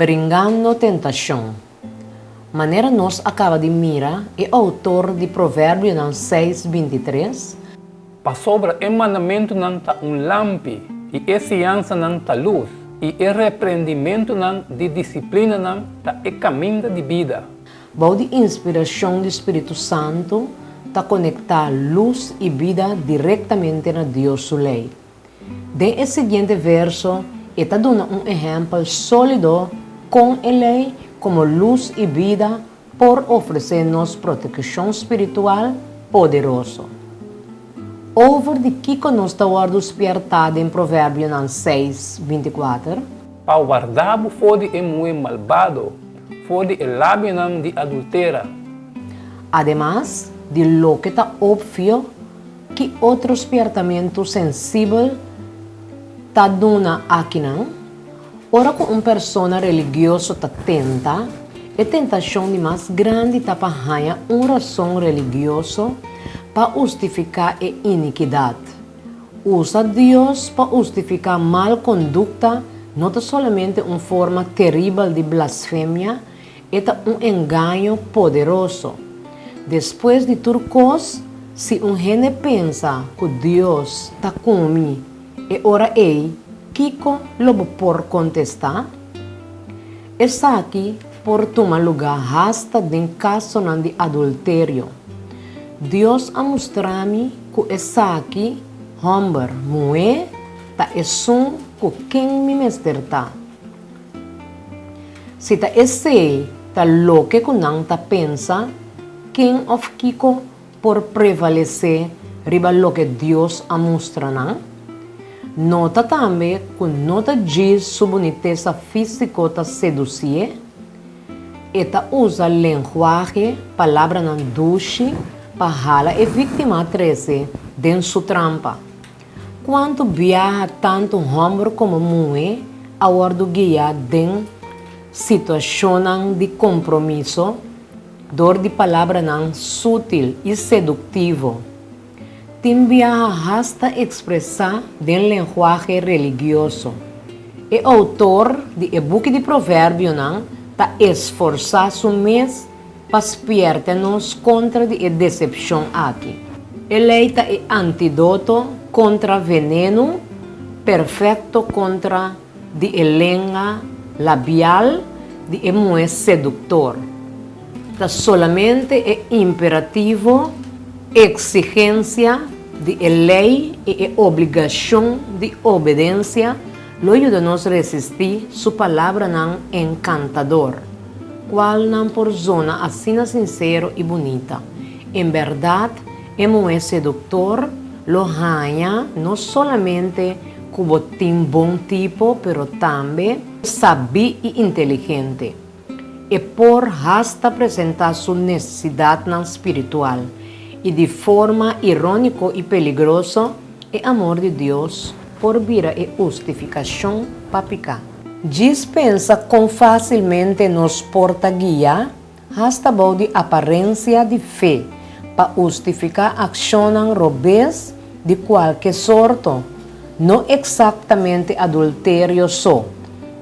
Bringando tentação. Maneira nós acaba de mirar é autor de Provérbio 6:23. Pa sobra o mandamento não tá lampi e a ciência não tá luz e o repreendimento não de disciplina não tá caminho de vida. Bom de inspiração do Espírito Santo tá conectar luz e vida diretamente na Deus sua lei. Den seguinte verso está dando exemplo sólido com a lei como luz e vida por oferecer-nos proteção espiritual poderosa. Over de que nós estamos despertados em Provérbio 6:24. Pa guardar fora de muito malvado, fora de lábio não de adultera. Además de lo que está óbvio que outro despertamento sensível está dando aqui não. Ora com uma pessoa religiosa está tenta, a tentação de mais grande está para ganhar uma razão religiosa para justificar a iniquidade. Usa Deus para justificar mal conduta, não é somente uma forma terrível de blasfêmia, é engano poderoso. Depois de tudo, se um gente pensa que Deus está comigo, e ora Kiko lobo por contestar? Essa aqui por tomar lugar hasta de caso de adultério. Deus a mostrar-me que essa aqui, homem, mulher, tá esum que quem me mesterta. Se tá esse, tá lo que não tá pensa, quem of Kiko por prevalecer riba lo que Deus a mostra não? Nota também que nota diz sua boniteza física está seduzir. Eta usa linguagem, palavra não duche, para hala e vítima 13 dentro sua trampa. Quando viaja tanto homem como mulher, a hora guia dentro situação de compromisso, dor de palavra não sutil e sedutivo. Tim viaja hasta expressar de linguagem religioso. O autor de e book de provérbio não está esforçado mês para espiertar-nos contra a decepção aqui. Ele é antídoto contra veneno, perfeito contra de língua labial de emoe sedutor. Está solamente é imperativo, exigência de lei e obrigação de obediência, lo ajuda-nos a resistir sua palavra não encantador, qual não por zona assim sincero e bonita. Em verdade, é sedutor, lo ganha não somente como tem bom tipo, pero também sabi e inteligente. E por hasta apresentar sua necessidade não espiritual. E de forma irônica e perigosa, é amor de Deus por vira e justificação para picar. Dispensa com facilmente nos porta guia, hasta de aparência de fé, para justificar ação robês de qualquer sorte, não exatamente adultério só,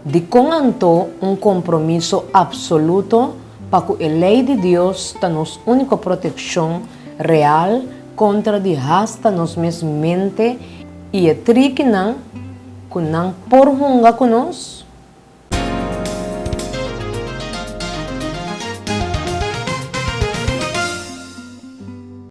de conanto compromisso absoluto para que a lei de Deus está nos única proteção real contra de hasta nos mesmente e é tri que não por hunga conosco